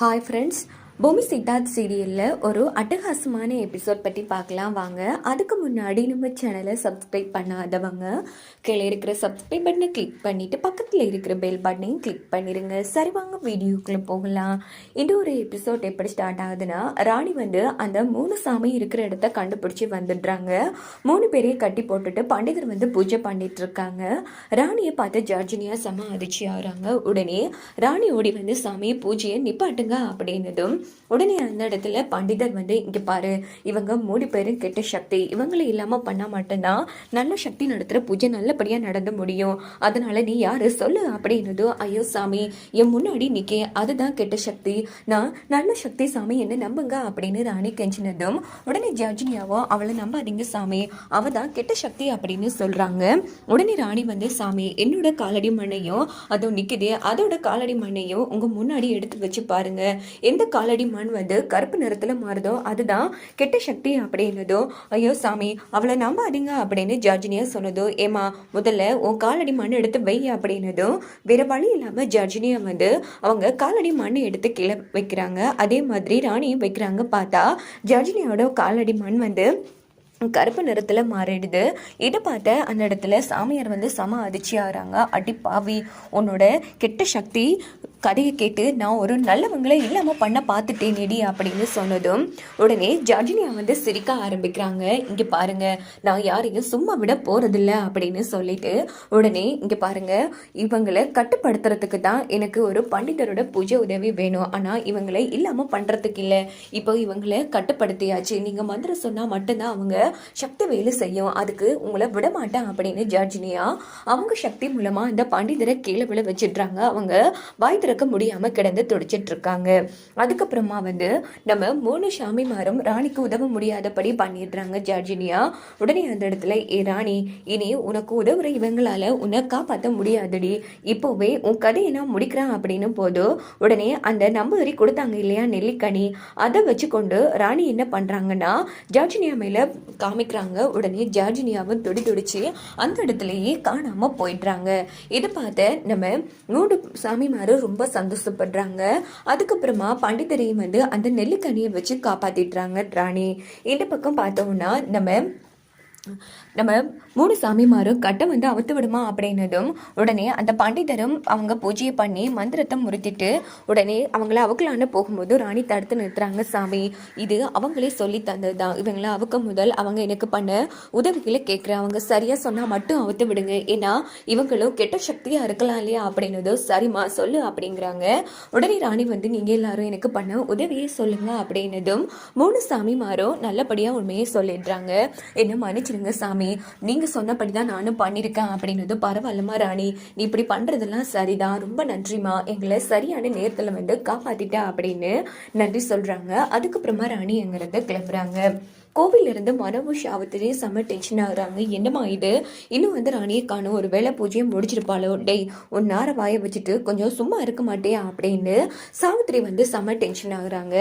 Hi friends, பூமி சித்தார்த் சீரியலில் ஒரு அட்டகாசமான எபிசோட் பற்றி பார்க்கலாம் வாங்க. அதுக்கு முன்னாடி நம்ம சேனலை சப்ஸ்கிரைப் பண்ணாதவங்க கீழே இருக்கிற சப்ஸ்கிரைப் பட்டனை கிளிக் பண்ணிவிட்டு பக்கத்தில் இருக்கிற பெல் பட்டனையும் கிளிக் பண்ணிடுங்க. சரி வாங்க வீடியோக்குள்ளே போகலாம். இந்த ஒரு எபிசோட் எப்படி ஸ்டார்ட் ஆகுதுன்னா, ராணி அந்த 3 சாமி இருக்கிற இடத்த கண்டுபிடிச்சி வந்துடுறாங்க. 3 பேரையும் கட்டி போட்டுட்டு பண்டிதர் பூஜை பண்ணிட்டு இருக்காங்க. ராணியை பார்த்து ஜார்ஜினியா செம அதிர்ச்சி ஆகிறாங்க. உடனே ராணி ஓடி சாமி பூஜையை நிப்பாட்டுங்க அப்படின்னதும் உடனே அந்த இடத்துல பண்டிதர் இங்க பாரு, இவங்க 3 பேரும் கெட்ட சக்தி, இவங்களை இல்லாம பண்ண மாட்டேன்னா நல்ல சக்தி நடத்துற பூஜை நல்லபடியா நடந்து முடியும். அதனால நீ யாரு சொல்லு அப்படின்னதும், ஐயோ சாமி, என் முன்னாடி நிக்கே, அதுதான் கெட்ட சக்தி, நான் நல்ல சக்தி சாமி, என்ன நம்புங்க அப்படின்னு ராணி கெஞ்சினதும் உடனே ஜார்ஜினியாவோ அவளை நம்பாதீங்க சாமி, அவ தான் கெட்ட சக்தி அப்படின்னு சொல்றாங்க. உடனே ராணி சாமி, என்னோட காலடி மண்ணையும் அதுவும் நிக்குதே அதோட காலடி மண்ணையும் உங்க முன்னாடி எடுத்து வச்சு பாருங்க, எந்த காலடி மண் கருப்பு நிறத்துல மாறுதோ அதுதான் கெட்ட சக்தி அப்படின்னதோ, ஐயோ சாமி அவளை நம்பாதீங்க அப்படின்னு ஜார்ஜினியா சொன்னதோ, ஏமா முதல்ல உன் காலடி மண் எடுத்து வை அப்படின்னதும் வேற வழி இல்லாம ஜார்ஜினியா அவங்க காலடி மண் எடுத்து கீழே வைக்கிறாங்க. அதே மாதிரி ராணியும் வைக்கிறாங்க. பார்த்தா ஜார்ஜினியாவோட காலடி மண் கருப்பு நிறத்தில் மாறிடுது. இதை பார்த்த அந்த இடத்துல சாமியார் செம அதிர்ச்சி ஆகிறாங்க. அடி பாவி, உன்னோட கெட்ட சக்தி கதையை கேட்டு நான் ஒரு நல்லவங்களை இல்லாமல் பண்ண பார்த்துட்டேனேடி அப்படின்னு சொன்னதும் உடனே ஜார்ஜினியா சிரிக்க ஆரம்பிக்கிறாங்க. இங்கே பாருங்க, நான் யாரையும் சும்மா விட போகிறதில்ல அப்படின்னு சொல்லிட்டு உடனே இங்கே பாருங்க, இவங்களை கட்டுப்படுத்துறதுக்கு தான் எனக்கு ஒரு பண்டிதரோட பூஜை உதவி வேணும், ஆனால் இவங்களை இல்லாமல் பண்ணுறதுக்கு இல்லை. இப்போ இவங்களை கட்டுப்படுத்தியாச்சு, நீங்கள் மந்திரம் சொன்னால் மட்டும்தான் அவங்க சக்தி வேலை செய்யும், அதுக்கு உங்களை விட மாட்டேன் அப்படின்னு ஜார்ஜினியா அவங்க சக்தி மூலமா இந்த பண்டிதரை கீழே விழ வச்சிடுறாங்க. அவங்க வாய் திறக்க முடியாம கிடந்து துடிச்சிட்டு இருக்காங்க. அதுக்கப்புறமா நம்ம 3 சாமிமாரும் ராணிக்கு உதவ முடியாதபடி பண்ணிடுறாங்க ஜார்ஜினியா. உடனே அந்த இடத்துல, ஏ ராணி, இனி உனக்கு உதவுற இவங்களால உன்னை காப்பாற்ற முடியாதடி, இப்போவே உன் கதையை நான் முடிக்கிறேன் அப்படின்னு போது உடனே அந்த நம்பூதிரி கொடுத்தாங்க இல்லையா நெல்லிக்கனி, அதை வச்சுக்கொண்டு ராணி என்ன பண்றாங்கன்னா ஜார்ஜினியா மேல காமிக்கிறாங்க. உடனே ஜார்ஜினியாவும் துடிச்சு அந்த இடத்துலயே காணாம போயிடுறாங்க. இதை பார்த்த நம்ம 3 சாமிமாரும் ரொம்ப சந்தோஷப்படுறாங்க. அதுக்கப்புறமா பண்டிதரையும் அந்த நெல்லிக்கனியை வச்சு காப்பாத்திடுறாங்க ராணி. இந்த பக்கம் பார்த்தோம்னா நம்ம 3 சாமிமாரும் கட்டை அவுத்து விடுமா அப்படின்னதும் உடனே அந்த பண்டிதரும் அவங்க பூஜையை பண்ணி மந்திரத்தை முறித்திட்டு உடனே அவங்கள அவுக்கலான்னு போகும்போது ராணி தடுத்து நிறுத்துறாங்க. சாமி, இது அவங்களே சொல்லி தந்தது தான், இவங்கள அவுக்க முதல் அவங்க எனக்கு பண்ண உதவிகளை கேட்குறேன், அவங்க சரியா சொன்னா மட்டும் அவுத்து விடுங்க, ஏன்னா இவங்களும் கெட்ட சக்தியா இருக்கலாம் இல்லையா அப்படின்னதும், சரிம்மா சொல்லு அப்படிங்கிறாங்க. உடனே ராணி நீங்க எல்லாரும் எனக்கு பண்ண உதவியே சொல்லுங்க அப்படின்னதும் 3 சாமிமாரும் நல்லபடியா உண்மையை சொல்லிடுறாங்க. என்ன மன்னிச்சிருங்க சாமி, நீங்க சொன்னபடிதான் நானும் பண்ணிருக்கேன் அப்படின்னது, பரவாயில்லமா ராணி, நீ இப்படி பண்றதெல்லாம் சரிதான், ரொம்ப நன்றிமா, எங்களை சரியான நேரத்துல காப்பாத்திட்ட அப்படின்னு நன்றி சொல்றாங்க. அதுக்கப்புறமா ராணி எங்கிறது கிளம்புறாங்க. கோவில இருந்து மனோவும் சாவித்திரி செம்ம டென்ஷன் ஆகுறாங்க. என்னமா இது, இன்னும் ராணியை காணும், ஒரு வேலை பூஜையை முடிச்சிருப்பாளோ, டெய் உன் நேர வாய வச்சுட்டு கொஞ்சம் சும்மா இருக்க மாட்டேயா அப்படின்னு சாவித்திரி செம்ம டென்ஷன் ஆகுறாங்க.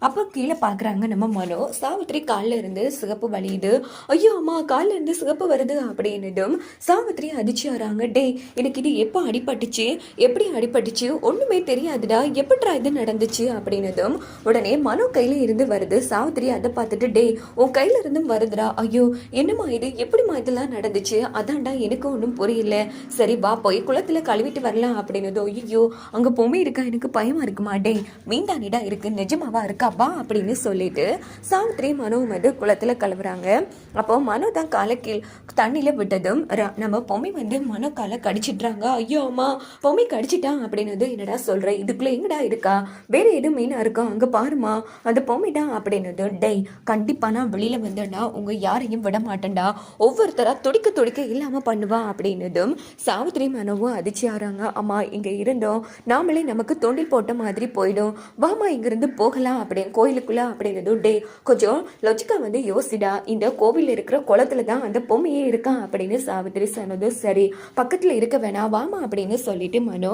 அப்போ கீழே பாக்குறாங்க நம்ம மனோ. சாவித்திரி காலில் இருந்து சிகப்பு வலியுது. ஐயோ அம்மா, காலில் இருந்து சிகப்பு வருது அப்படின்னதும் சாவித்திரி அதிர்ச்சி ஆகுறாங்க. டேய், எனக்கு இது எப்போ அடிபட்டுச்சு, எப்படி அடிபட்டுச்சு ஒண்ணுமே தெரியாதுடா, எப்படிடா இது நடந்துச்சு அப்படின்னதும் உடனே மனோ கையில இருந்து வருது. சாவித்திரி அதை பார்த்துட்டு, டேய் உன் கையில இருந்தும் வருதுடா, ஐயோ என்னம்மா இது, எப்படிமா இதெல்லாம் நடந்துச்சு, அதான்டா எனக்கு ஒன்றும் புரியல, சரி வா போய் குளத்துல கழுவிட்டு வரலாம் அப்படின்னதோ, ஐயோ அங்க பொம்மை இருக்கா, எனக்கு பயமா இருக்குமா, டே மீன்தானிடா இருக்கு, நிஜமாவா இருக்கா, வா அப்படின்னு சொல்லிட்டு சாவித்திரி மனோ குளத்துல கழுவுறாங்க. அப்போ மனோ தான் காலை கீழ் தண்ணியில விட்டதும் நம்ம பொம்மை மனோ காலை கடிச்சிடுறாங்க. ஐயோ அம்மா, பொம்மை கடிச்சிட்டான் அப்படின்னது, என்னடா சொல்ற, இதுக்குள்ள எங்கடா இருக்கா, வேற எதுவும் மீனா இருக்கா, அங்க பாருமா அந்த பொம்மைதான் அப்படின்னது, டேய் கண்டிப்பா நான் வெளியில வந்தேன்னா உங்க யாரையும் விட மாட்டேன்டா, ஒவ்வொருத்தரா துடிக்க இல்லாம பண்ணுவா அப்படின்னதும் சாவித்திரி மனோவும் அதிர்ச்சி ஆறாங்க. அம்மா, இங்க இருந்தோம் நாமளே நமக்கு தோண்டில் போட்ட மாதிரி போயிடும், வாமா இங்கிருந்து போகலாம் அப்படின்னு கோயிலுக்குள்ள அப்படின்னதும், டே கொஞ்சம் லொஜிக்கா யோசிடா, இந்த கோவில் இருக்கிற குளத்துல தான் அந்த பொம்மையே இருக்கான் அப்படின்னு சாவித்திரி சொன்னதும், சரி பக்கத்துல இருக்க வேணாம் வாமா அப்படின்னு சொல்லிட்டு மனோ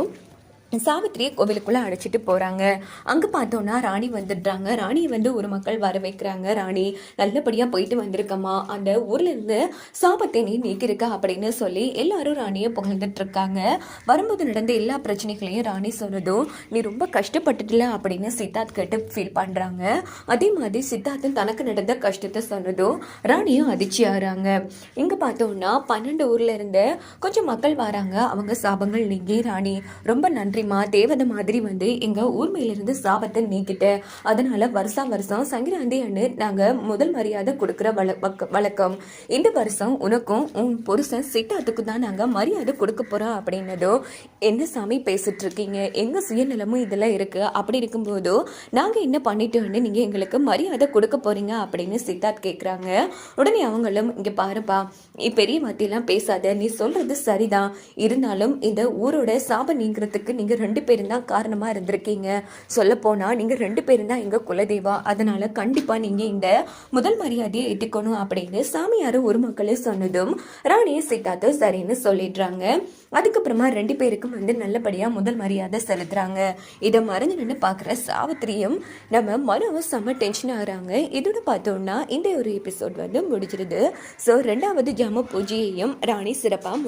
சாவித்திரியை கோவிலுக்குள்ளே அழைச்சிட்டு போகிறாங்க. அங்கே பார்த்தோன்னா ராணி வந்துடுறாங்க. ராணியை வந்து ஒரு மக்கள் வர வைக்கிறாங்க. ராணி நல்லபடியாக போயிட்டு வந்திருக்கம்மா, அந்த ஊர்லேருந்து சாபத்தை நீ நீக்கிருக்க அப்படின்னு சொல்லி எல்லாரும் ராணியை புகழ்ந்துட்டு இருக்காங்க. வரும்போது நடந்த எல்லா பிரச்சனைகளையும் ராணி சொன்னதும் நீ ரொம்ப கஷ்டப்பட்டுட்டல அப்படின்னு சித்தார்த் கேட்டு ஃபீல் பண்ணுறாங்க. அதே மாதிரி சித்தார்த்தும் தனக்கு நடந்த கஷ்டத்தை சொன்னதும் ராணியும் அதிர்ச்சி ஆகிறாங்க. இங்கே பார்த்தோன்னா 12 ஊரில் இருந்து கொஞ்சம் மக்கள் வராங்க. அவங்க சாபங்கள் நீங்கி ராணி ரொம்ப நன்றிம்மா, தேவதை மாதிரி வந்து எங்கள் ஊர் மேலிருந்து சாபத்தை நீக்கிட்டு, அதனால வருஷம் சங்கராந்தி அண்ணு நாங்கள் முதல் மரியாதை கொடுக்குற வழக்கம். இந்த வருஷம் உனக்கும் உன் புருஷன் சித்தார்த்துக்கும் தான் நாங்கள் மரியாதை கொடுக்க போகிறோம் அப்படின்னதோ, என்ன சாமி பேசிட்டு இருக்கீங்க, எங்கள் சுயநலமும் இதெல்லாம் இருக்குது, அப்படி இருக்கும்போதோ நாங்கள் என்ன பண்ணிட்டோன்னு நீங்கள் எங்களுக்கு மரியாதை கொடுக்க போகிறீங்க அப்படின்னு சித்தார்த் கேட்குறாங்க. உடனே அவங்களும் இங்கே பாருப்பா, நீ பெரிய வார்த்தையெல்லாம் பேசாத, நீ சொல்கிறது சரிதான், இருந்தாலும் இந்த ஊரோட சாபம் நீங்கிறதுக்கு நீங்கள் 2 பேரும் தான் காரணமாக இருந்திருக்கீங்க. சொல்லப்போனால் நீங்கள் 2 பேரும் தான் எங்கள் குலதெய்வா, அதனால் கண்டிப்பாக நீங்கள் இந்த முதல் மரியாதையை ஏற்றுக்கணும் அப்படின்னு சாமியார் ஒரு மக்களே சொன்னதும் ராணியை சித்தார்த்து சரின்னு சொல்லிடுறாங்க. அதுக்கப்புறமா 2 பேருக்கும் வந்து நல்லபடியாக முதல் மரியாதை செலுத்துறாங்க. இதை மறைஞ்சு நின்று பார்க்குற சாவித்திரியும் நம்ம மனவும் செம்ம டென்ஷன் ஆகிறாங்க. இதோட பார்த்தோம்னா இந்த ஒரு எபிசோட் வந்து முடிஞ்சிருது. ஸோ 2வது ஜாம பூஜையையும் ராணி சிறப்பாக